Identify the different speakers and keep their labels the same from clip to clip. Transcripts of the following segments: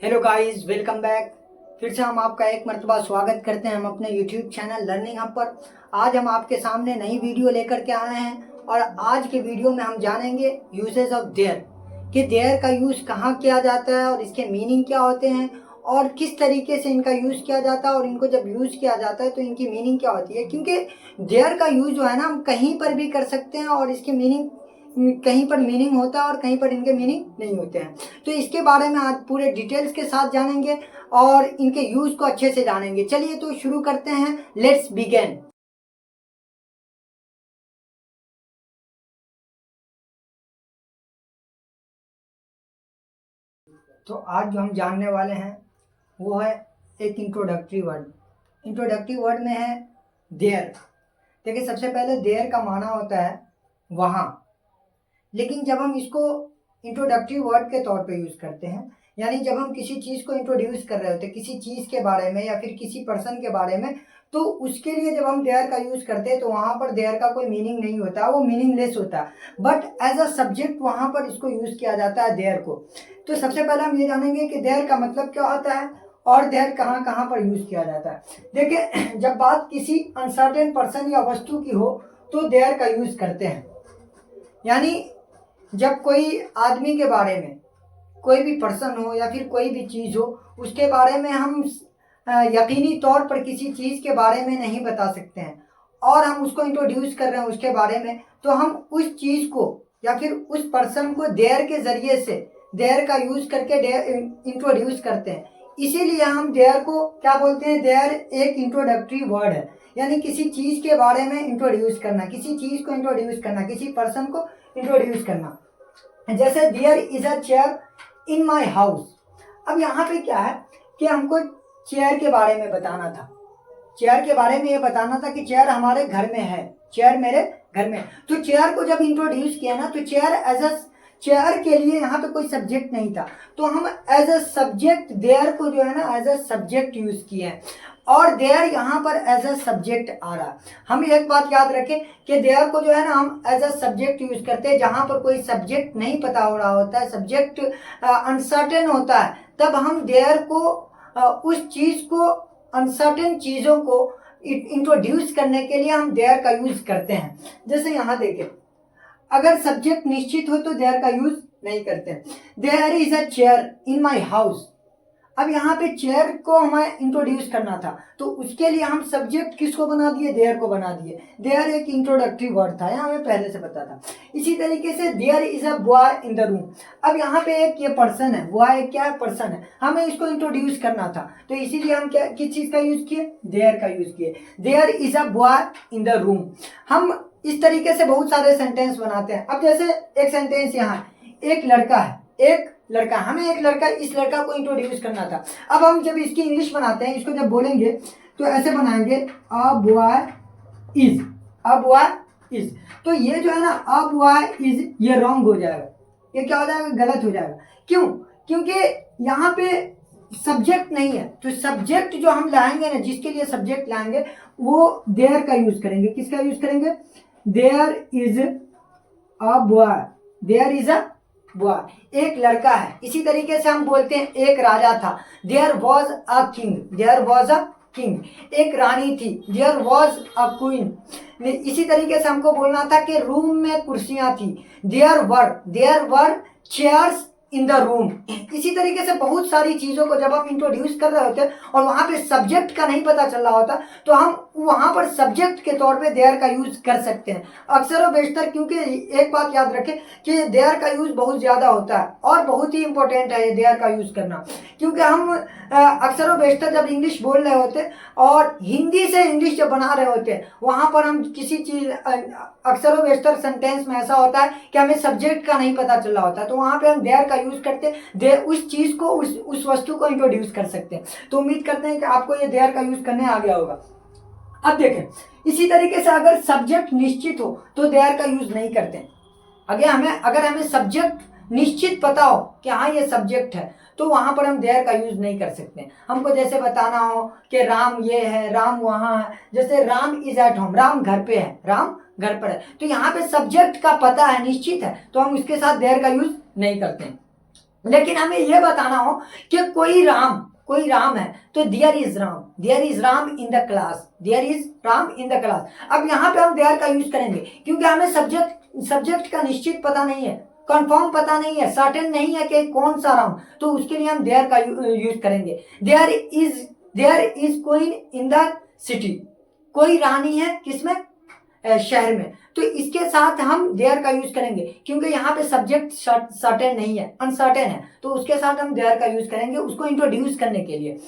Speaker 1: Hello guys, welcome back. फिर से हम आपका एक मर्तबा स्वागत करते हैं हम अपने यूट्यूब चैनल लर्निंग हब पर। आज हम आपके सामने नई वीडियो लेकर के आए हैं और आज के वीडियो में हम जानेंगे यूजेस ऑफ देयर, कि देयर का यूज़ कहाँ किया जाता है और इसके मीनिंग क्या होते हैं और किस तरीके से इनका यूज़ किया जाता है, और इनको जब यूज़ किया जाता है तो इनकी मीनिंग क्या होती है। क्योंकि देयर का यूज़ जो है ना, हम कहीं पर भी कर सकते हैं और इसकी मीनिंग कहीं पर मीनिंग होता है और कहीं पर इनके मीनिंग नहीं होते हैं। तो इसके बारे में आज पूरे डिटेल्स के साथ जानेंगे और इनके यूज को अच्छे से जानेंगे। चलिए तो शुरू करते हैं, लेट्स बिगिन। तो आज जो हम जानने वाले हैं वो है एक इंट्रोडक्टरी वर्ड। इंट्रोडक्टरी वर्ड में है देयर। देखिए, सबसे पहले देयर का माना होता है वहाँ, लेकिन जब हम इसको इंट्रोडक्टरी वर्ड के तौर पे यूज़ करते हैं, यानी जब हम किसी चीज़ को इंट्रोड्यूस कर रहे होते हैं किसी चीज़ के बारे में या फिर किसी पर्सन के बारे में, तो उसके लिए जब हम देयर का यूज़ करते हैं तो वहाँ पर देयर का कोई मीनिंग नहीं होता, वो मीनिंगलेस होता है। बट एज अ सब्जेक्ट वहाँ पर इसको यूज़ किया जाता है देयर को। तो सबसे पहले हम ये जानेंगे कि देयर का मतलब क्या होता है और देयर कहाँ कहाँ पर यूज़ किया जाता है। देखिए, जब बात किसी अनसर्टेन पर्सन या वस्तु की हो तो देयर का यूज़ करते हैं। यानी जब कोई आदमी के बारे में, कोई भी पर्सन हो या फिर कोई भी चीज़ हो, उसके बारे में हम यकीनी तौर पर किसी चीज़ के बारे में नहीं बता सकते हैं और हम उसको इंट्रोड्यूस कर रहे हैं उसके बारे में, तो हम उस चीज़ को या फिर उस पर्सन को देयर के ज़रिए से, देयर का यूज़ करके इंट्रोड्यूस करते हैं। इसीलिए हम देयर को क्या बोलते हैं, देयर एक इंट्रोडक्टरी वर्ड है। यानी किसी चीज़ के बारे में इंट्रोड्यूस करना, किसी चीज़ को इंट्रोड्यूस करना, किसी पर्सन को इंट्रोड्यूस करना। जैसे there is a chair in my house. अब यहाँ पे क्या है कि हमको चेयर के बारे में बताना था, चेयर के बारे में ये बताना था कि चेयर हमारे घर में है, चेयर मेरे घर में। तो चेयर को जब इंट्रोड्यूस किया ना, तो चेयर एज अ चेयर के लिए यहाँ पे कोई सब्जेक्ट नहीं था, तो हम एज अ सब्जेक्ट देयर को जो है ना एज अ सब्जेक्ट यूज किए हैं और देयर यहाँ पर एज अ सब्जेक्ट आ रहा है। हम एक बात याद रखें कि देयर को जो है ना हम एज अ सब्जेक्ट यूज करते हैं। जहाँ पर कोई सब्जेक्ट नहीं पता हो रहा होता है, सब्जेक्ट अनसर्टेन होता है, तब हम देयर को उस चीज को, अनसर्टेन चीजों को इंट्रोड्यूस करने के लिए हम देयर का यूज करते हैं। जैसे यहाँ देखें, अगर सब्जेक्ट निश्चित हो तो देयर का यूज नहीं करते। There is a chair in my house. अब यहाँ पे चेयर को हमें इंट्रोड्यूस करना था, तो उसके लिए हम सब्जेक्ट किसको बना दिए, देयर को बना दिए। देयर एक इंट्रोडक्टरी वर्ड था, यहाँ हमें पहले से पता था। इसी तरीके से there is a boy in the room. अब यहाँ पे एक ये पर्सन है, बॉय क्या है, पर्सन है, हमें इसको इंट्रोड्यूस करना था, तो इसीलिए हम क्या, किस चीज का यूज किए, देयर का यूज किए। There is a boy in the room. हम इस तरीके से बहुत सारे सेंटेंस बनाते हैं। अब जैसे एक सेंटेंस यहाँ, एक लड़का है, एक लड़का, हमें एक लड़का, इस लड़का को इंट्रोड्यूस करना था। अब हम जब इसकी इंग्लिश बनाते हैं, इसको जब बोलेंगे तो ऐसे बनाएंगे, a boy is, a boy is. तो ये जो है ना अ बॉय इज, ये रॉन्ग हो जाएगा, ये क्या हो जाएगा, गलत हो जाएगा। क्यों? क्योंकि यहाँ पे सब्जेक्ट नहीं है, तो सब्जेक्ट जो हम लाएंगे ना, जिसके लिए सब्जेक्ट लाएंगे वो देयर का यूज करेंगे। किसका यूज करेंगे, there is a boy, there is a boy, एक लड़का है। इसी तरीके से हम बोलते हैं एक राजा था, there was a king, there was a king. एक रानी थी, देयर वॉज अ क्वीन। इसी तरीके से हमको बोलना था कि रूम में कुर्सियां थी, there were chairs in the room. इसी तरीके से बहुत सारी चीजों को जब हम इंट्रोड्यूस कर रहे होते हैं और वहां पे सब्जेक्ट का नहीं पता चल रहा होता, तो हम वहां पर सब्जेक्ट के तौर पे देयर का यूज कर सकते हैं अक्सर और बेशतर। क्योंकि एक बात याद रखें कि देयर का यूज बहुत ज्यादा होता है और बहुत ही इंपॉर्टेंट है ये देयर का यूज करना। क्योंकि हम अक्सर और बेशतर जब इंग्लिश बोल रहे होते हैं और हिंदी से इंग्लिश जब बना रहे होते हैं, वहां पर हम किसी चीज, अक्सर और बेशतर सेंटेंस में ऐसा होता है कि हमें सब्जेक्ट का नहीं पता चल रहा होता है, तो वहां पे हम देयर का यूज करते हैं, उस चीज को, उस वस्तु को इंट्रोड्यूस कर सकते हैं। तो उम्मीद करते हैं कि आपको ये देयर का यूज करने आ गया होगा। अब देखें, इसी तरीके से अगर सब्जेक्ट निश्चित हो तो देयर का यूज नहीं करते। अगर हमें सब्जेक्ट निश्चित पता हो कि हाँ ये सब्जेक्ट है, तो वहां पर हम देयर का यूज नहीं कर सकते। हमको जैसे बताना हो कि राम ये है, राम वहां है, जैसे Ram is at home, Ram घर पे है, राम घर पर है, तो यहाँ पे सब्जेक्ट का पता है, निश्चित है, तो हम उसके साथ देयर का यूज नहीं करते हैं। लेकिन हमें यह बताना हो कि कोई राम है तो there is Ram in the class, there is Ram in the class. अब यहाँ पे हम देयर का यूज करेंगे क्योंकि हमें सब्जेक्ट का निश्चित पता नहीं है, कंफर्म पता नहीं है, सर्टेन नहीं है कि कौन सा राम, तो उसके लिए हम देयर का यूज करेंगे। There is queen in the city, कोई रानी है किसमें, शहर में। तो इसके साथ हम देयर का यूज करेंगे क्योंकि यहाँ पे सब्जेक्ट सर्टेन नहीं है, अनसर्टेन है, तो उसके साथ हम देयर का यूज करेंगे उसको इंट्रोड्यूस करने के लिए।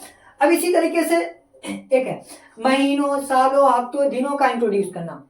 Speaker 1: अब इसी तरीके से एक है महीनों, सालों, हफ्तों, दिनों का इंट्रोड्यूस करना।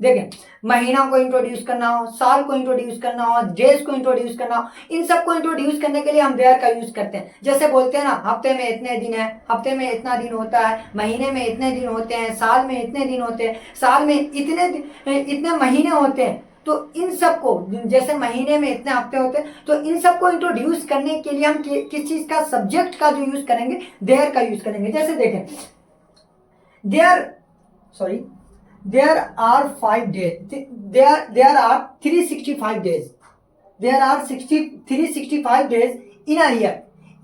Speaker 1: देखें, महीना को इंट्रोड्यूस करना हो, साल को इंट्रोड्यूस करना हो, डेज को इंट्रोड्यूस करना हो, इन सब को इंट्रोड्यूस करने के लिए हम देयर का यूज करते हैं। जैसे बोलते हैं ना, हफ्ते में इतने दिन है, हफ्ते में इतना दिन होता है, महीने में इतने दिन होते हैं, साल में इतने दिन होते हैं, साल में इतने महीने होते हैं। तो इन सबको, जैसे महीने में इतने हफ्ते होते हैं, तो इन सबको इंट्रोड्यूस करने के लिए हम किस चीज का, सब्जेक्ट का जो यूज करेंगे, देयर का यूज करेंगे। जैसे देखें, there are 5 days, there are 365 days, there are 365 days in a year,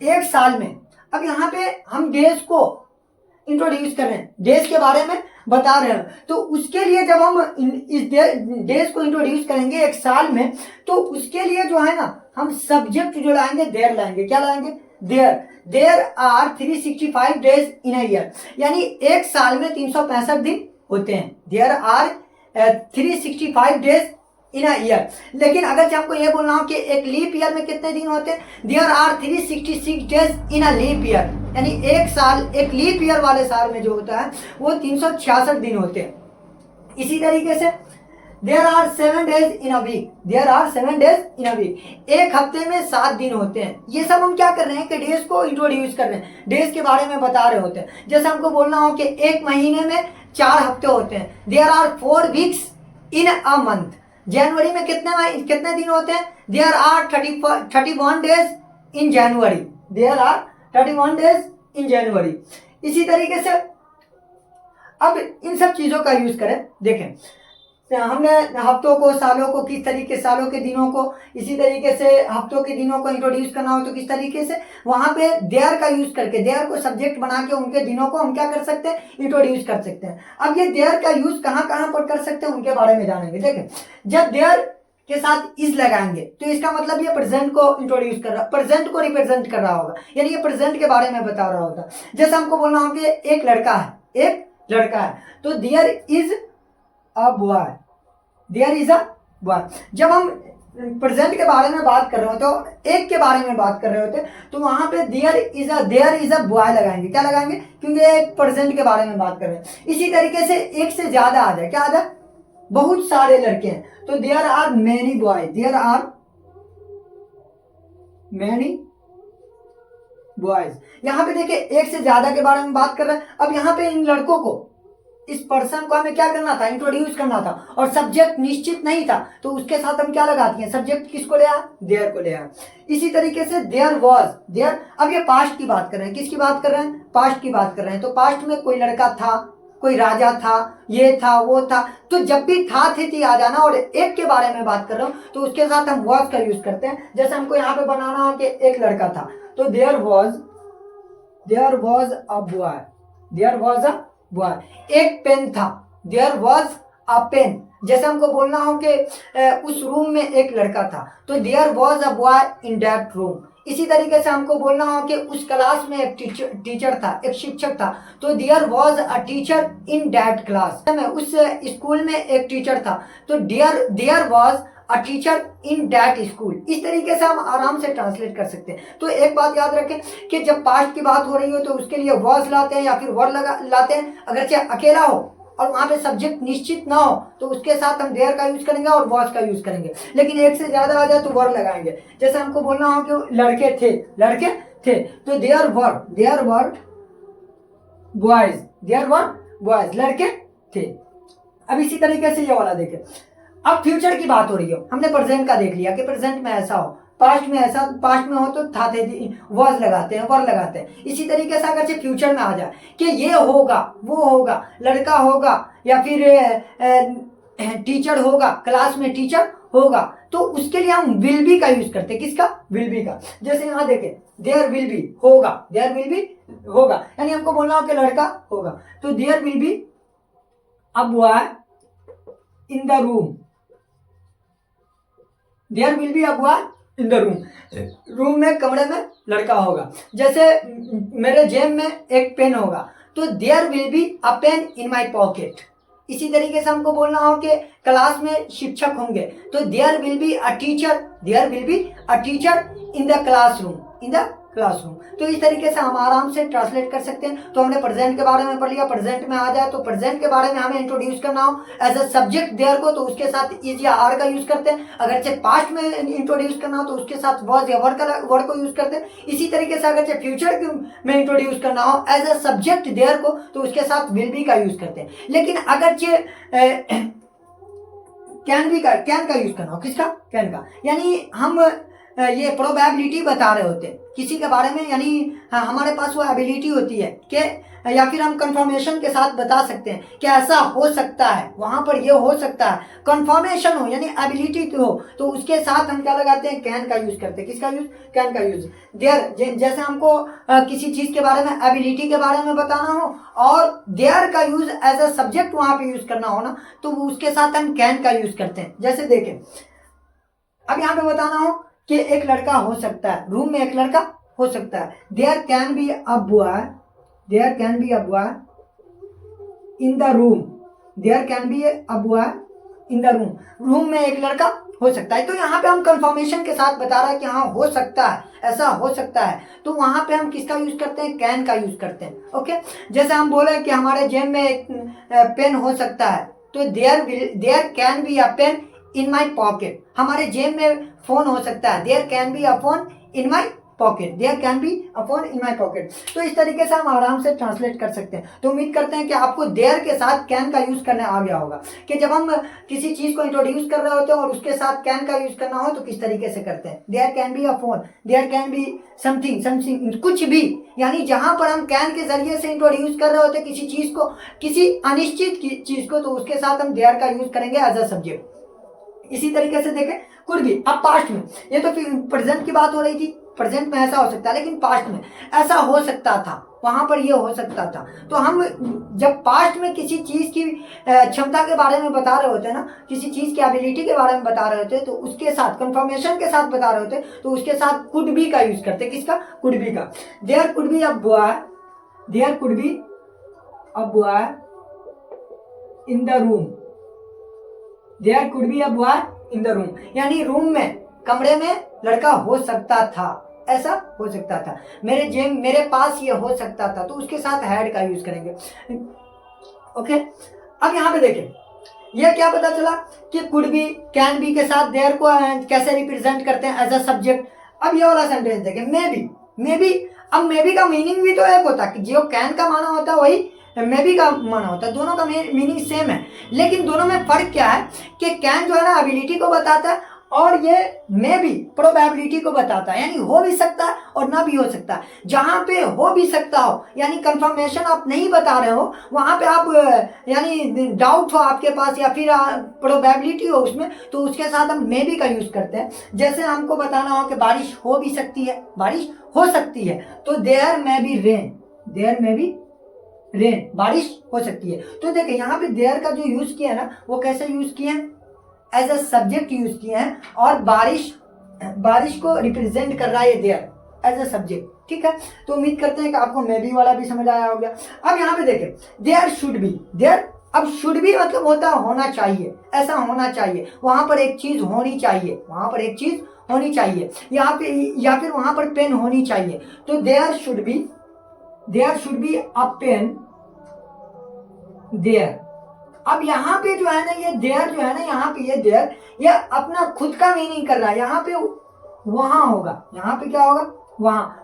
Speaker 1: एक साल में। अब यहाँ पे हम डेज को इंट्रोड्यूस कर रहे हैं, डेज के बारे में बता रहे हैं, तो उसके लिए जब हम इस डेज को इंट्रोड्यूस करेंगे एक साल में, तो उसके लिए जो है ना, हम सब्जेक्ट जो लाएंगे, देयर लाएंगे। क्या लाएंगे, there are 365 days in a year, यानी एक साल में 365 दिन होते हैं। There are 365 days in a year. लेकिन अगर हमको ये बोलना हो कि एक लीप ईयर में कितने दिन होते हैं, there are 366 days in a leap year, यानी एक साल, एक लीप ईयर वाले साल में जो होता है वो 366 दिन होते हैं। इसी तरीके से there are 7 days in a week, there are 7 days in a week, एक हफ्ते में 7 दिन होते हैं। ये सब हम क्या कर रहे हैं कि डेज को इंट्रोड्यूस कर रहे हैं, डेज के बारे में बता रहे होते हैं। जैसे हमको बोलना हो कि एक महीने में 4 हफ्ते होते हैं, there are 4 weeks in a month, जनवरी में कितने दिन होते हैं, there are 31 days in January, there are 31 days in January. इसी तरीके से अब इन सब चीजों का यूज करें। देखें, हमने हफ्तों को, सालों को किस तरीके, सालों के दिनों को, इसी तरीके से हफ्तों के दिनों को इंट्रोड्यूस करना हो तो किस तरीके से, वहां पे देयर का यूज करके, देयर को सब्जेक्ट बना के उनके दिनों को हम क्या कर सकते हैं, इंट्रोड्यूस कर सकते हैं। अब ये देयर का यूज कहाँ कहाँ पर कर सकते हैं उनके बारे में जानेंगे। देखें, जब देयर के साथ इज लगाएंगे तो इसका मतलब ये प्रेजेंट को इंट्रोड्यूस कर रहा, प्रेजेंट को रिप्रेजेंट कर रहा होगा, यानी ये प्रेजेंट के बारे में बता रहा होगा। जैसे हमको बोलना हो कि एक लड़का है, तो there is a boy, there is a boy. जब हम प्रेजेंट के बारे में बात कर रहे होते हो, एक के बारे में बात कर रहे होते, तो वहां पे देयर इज अ बॉय लगाएंगे। क्या लगाएंगे, क्योंकि एक प्रेजेंट के बारे में बात कर रहे हैं। इसी तरीके से एक से ज्यादा आ जाए, क्या आ जाए, बहुत सारे लड़के हैं, तो there are many boy, there are many boys. यहाँ पे देखिए, एक से ज्यादा के बारे में बात कर रहे हैं। अब यहाँ पे इन लड़कों को, इस पर्सन को हमें क्या करना था, इंट्रोड्यूस करना था, और सब्जेक्ट निश्चित नहीं था, तो उसके साथ हम क्या लगाती हैं, सब्जेक्ट किसको ले आया, देयर को ले आया। इसी तरीके से देयर वाज, देयर, अब ये पास्ट की बात कर रहे हैं, किसकी बात कर रहे हैं, पास्ट की बात कर रहे हैं। तो पास्ट में कोई लड़का था, कोई राजा था, ये था, वो था, तो जब भी था, थी आ जाना, और एक के बारे में बात कर रहा हूं तो उसके साथ हम वाज का यूज करते हैं। जैसे हमको यहाँ पे बनाना हो कि एक लड़का था, तो there was a boy, there was a boy. एक पेन था, देयर वाज अ पेन। जैसे हमको बोलना हो कि उस रूम में एक लड़का था, तो there was a boy in that room. इसी तरीके से हमको बोलना हो कि उस क्लास में एक टीचर था, एक शिक्षक था, तो there was a teacher in that class. उस स्कूल में एक टीचर था, तो there was a teacher in that school. इस तरीके से हम आराम से ट्रांसलेट कर सकते हैं। तो एक बात याद रखें कि जब पास्ट की बात हो रही हो तो उसके लिए वाज लाते हैं या फिर वर लाते हैं। अगर चाहे अकेला हो और वहां पे सब्जेक्ट निश्चित ना हो तो उसके साथ हम देयर का यूज करेंगे और वाज का यूज करेंगे। लेकिन एक से ज्यादा आ जाए तो वर लगाएंगे। जैसे हमको बोलना हो कि लड़के थे, तो देयर वर बॉयज, लड़के थे। अब इसी तरीके से ये वाला देखें, अब फ्यूचर की बात हो रही हो, हमने प्रेजेंट का देख लिया कि प्रेजेंट में ऐसा हो, पास्ट में ऐसा, पास्ट में हो तो था, थे, वाज लगाते हैं, वर लगाते हैं। इसी तरीके से अगर फ्यूचर में आ जाए कि ये होगा, वो होगा, लड़का होगा, या फिर टीचर होगा, क्लास में टीचर होगा, तो उसके लिए हम विल बी का यूज करते हैं। किसका? विल बी का। जैसे यहाँ देखें, देयर विल बी होगा, देयर विल बी होगा, यानी हमको बोलना हो कि लड़का होगा, तो there will be a boy in the room, there will be a boy in the room, room में, कमरे में लड़का होगा। जैसे मेरे जेब में एक पेन होगा, तो there will be a pen in my pocket. इसी तरीके से हमको बोलना हो कि क्लास में शिक्षक होंगे, तो there will be a teacher, there will be a teacher in the classroom, in the classroom. तो इस तरीके से हम आराम से ट्रांसलेट कर सकते हैं। तो हमने प्रेजेंट के बारे में पढ़ लिया। प्रेजेंट में आ जाए तो प्रेजेंट के बारे में हमें इंट्रोड्यूस करना हो एज अ सब्जेक्ट देयर को, तो उसके साथ इज या आर का यूज करते हैं। अगर चाहे पास्ट में इंट्रोड्यूस करना हो तो उसके साथ वॉज या वर्ड को यूज करते हैं। इसी तरीके से अगर चाहे फ्यूचर में इंट्रोड्यूस करना हो एज अ सब्जेक्ट देयर को, तो उसके साथ विल बी का यूज करते हैं। लेकिन अगर चाहे कैन बी का, कैन का यूज करना हो, किसका? कैन का। यानी हम ये प्रोबेबिलिटी बता रहे होते हैं किसी के बारे में, यानी हमारे पास वो एबिलिटी होती है कि, या फिर हम कंफर्मेशन के साथ बता सकते हैं कि ऐसा हो सकता है, वहां पर ये हो सकता है, कंफर्मेशन हो यानी एबिलिटी हो, तो उसके साथ हम क्या लगाते हैं? कैन का यूज करते हैं। किसका यूज? कैन का यूज। देयर, जैसे हमको किसी चीज के बारे में, एबिलिटी के बारे में बताना हो और देयर का यूज एज अ सब्जेक्ट वहां पे यूज करना हो ना, तो उसके साथ हम कैन का यूज करते हैं। जैसे देखें, अब यहाँ पे बताना हो कि एक लड़का हो सकता है, रूम में एक लड़का हो सकता है, there can be a boy, there can be a boy in the room, there can be a boy in the room, room में एक लड़का हो सकता है। तो यहाँ पे हम कंफर्मेशन के साथ बता रहा है कि हाँ हो सकता है, ऐसा हो सकता है, तो वहां पे हम किसका यूज करते हैं? कैन का यूज करते हैं। ओके, जैसे हम बोले कि हमारे जेब में एक पेन हो सकता है, तो there can be a pen in my pocket, हमारे जेब में फोन हो सकता है, there can be a phone in my pocket, there can be a phone in my pocket. तो इस तरीके से हम आराम से ट्रांसलेट कर सकते हैं। तो उम्मीद करते हैं कि आपको देयर के साथ कैन का यूज करने आ गया होगा, कि जब हम किसी चीज को इंट्रोड्यूस कर रहे होते हैं और उसके साथ कैन का यूज करना हो तो किस तरीके से करते हैं। There can be a phone, there can be something, something, कुछ भी, यानी जहां पर हम कैन के जरिए से इंट्रोड्यूस कर रहे होते हैं किसी चीज को, किसी अनिश्चित चीज को, तो उसके साथ हम देयर का यूज करेंगे एज अ सब्जेक्ट। इसी तरीके से देखें, कुड भी। अब पास्ट में, ये तो प्रेजेंट की बात हो रही थी, प्रेजेंट में ऐसा हो सकता है, लेकिन पास्ट में ऐसा हो सकता था, वहां पर ये हो सकता था। तो हम जब पास्ट में किसी चीज की क्षमता के बारे में बता रहे होते हैं ना, किसी चीज की एबिलिटी के बारे में बता रहे होते हैं, तो उसके साथ कंफर्मेशन के साथ बता रहे होते हैं, तो उसके साथ कुड बी का यूज करते हैं। किसका? कुड बी का। There could be a boy, there could be a boy in the room, there could be a boy in the room, यानी रूम में, कमरे में लड़का हो सकता था, ऐसा हो सकता था। मेरे पास ये हो सकता था, तो उसके साथ हैड का यूज करेंगे। ओके, अब यहाँ पे देखें, ये क्या पता चला कि कुड बी, कैन बी के साथ देयर को कैसे रिप्रेजेंट करते हैं एज अ सब्जेक्ट। अब ये वाला सेंटेंस देखें, मे बी, मे बी। अब मे बी का मीनिंग भी तो एक होता है, जो कैन का माना होता है वही मे बी का माना होता है, दोनों का मीनिंग सेम है, लेकिन दोनों में फर्क क्या है कि कैन जो है ना एबिलिटी को बताता है और ये मे भी प्रोबेबिलिटी को बताता है, यानी हो भी सकता है और ना भी हो सकता है। जहां पे हो भी सकता हो यानी कंफर्मेशन आप नहीं बता रहे हो, वहां पे आप यानी डाउट हो आपके पास या फिर प्रोबेबिलिटी हो उसमें, तो उसके साथ हम मे भी का यूज करते हैं। जैसे हमको बताना हो कि बारिश हो भी सकती है, बारिश हो सकती है, तो देयर में बी रेन, देयर में बी रेन, बारिश हो सकती है। तो देखिए यहाँ पे देयर का जो यूज किया है ना, वो कैसे यूज किया है? एज अ सब्जेक्ट यूज किए हैं, और बारिश को रिप्रेजेंट कर रहा है ये देयर एज अ सब्जेक्ट। ठीक है, तो उम्मीद करते हैं कि आपको मे बी वाला भी समझ आया होगा। अब यहाँ पे देखें, देयर शुड बी, देयर, अब शुड बी मतलब होता है होना चाहिए, ऐसा होना चाहिए, वहां पर एक चीज होनी चाहिए, वहां पर एक चीज होनी चाहिए, यहाँ पे, या फिर वहां पर पेन होनी चाहिए, तो there should be, there should be a pen there. अब यहाँ पे जो है ना ये देयर जो है ना, यहाँ पे ये देयर, ये अपना खुद का मीनिंग कर रहा है, यहाँ पे वहां होगा, यहाँ पे क्या होगा?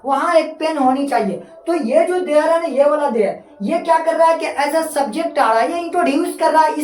Speaker 1: वहां एक पेन होनी चाहिए। तो ये जो देयर है ना, ये वाला देयर, ये क्या कर रहा है कि एज अ सब्जेक्ट आ रहा है, ये इंट्रोड्यूस कर रहा है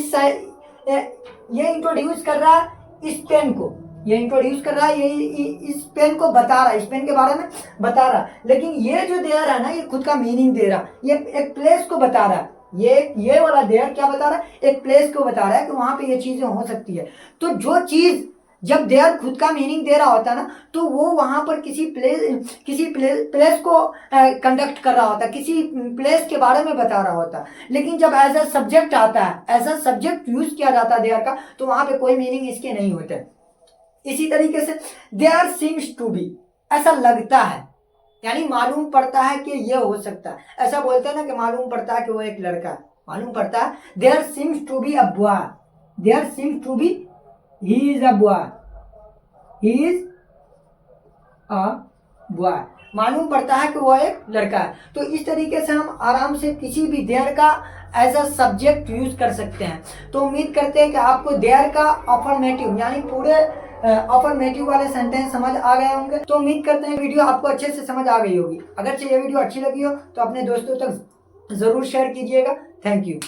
Speaker 1: ये इंट्रोड्यूस कर रहा है इस पेन को, ये इंट्रोड्यूस कर रहा है, ये इस पेन को बता रहा है, इस पेन के बारे में बता रहा है। लेकिन ये जो देयर है ना, ये खुद का मीनिंग दे रहा है, ये एक प्लेस को बता रहा है, ये वाला देयर क्या बता रहा है? एक प्लेस को बता रहा है कि वहां पे ये चीजें हो सकती है। तो जो चीज जब देयर खुद का मीनिंग दे रहा होता है ना, तो वो वहां पर किसी प्लेस को कंडक्ट कर रहा होता है, किसी प्लेस के बारे में बता रहा होता है। लेकिन जब एज अ सब्जेक्ट आता है, एज अ सब्जेक्ट यूज किया जाता है देयर का, तो वहां पे कोई मीनिंग इसके नहीं होते। इसी तरीके से देयर सीम्स टू बी, ऐसा लगता है, यानी मालूम पड़ता है कि ये हो सकता है। ऐसा बोलते हैं ना कि मालूम पड़ता है कि वो एक लड़का है, मालूम पड़ता है। There seems to be a boy, there seems to be he is a boy, he is a boy, मालूम पड़ता है कि वो एक लड़का है। तो इस तरीके से हम आराम से किसी भी देयर का एज अ सब्जेक्ट यूज कर सकते हैं। तो उम्मीद करते हैं कि आपको देयर का अफर्मेटिव यानी पूरे अफर्मेटिव वाले सेंटेंस समझ आ गए होंगे। तो उम्मीद करते हैं वीडियो आपको अच्छे से समझ आ गई होगी। अगर ये वीडियो अच्छी लगी हो तो अपने दोस्तों तक जरूर शेयर कीजिएगा। Thank you.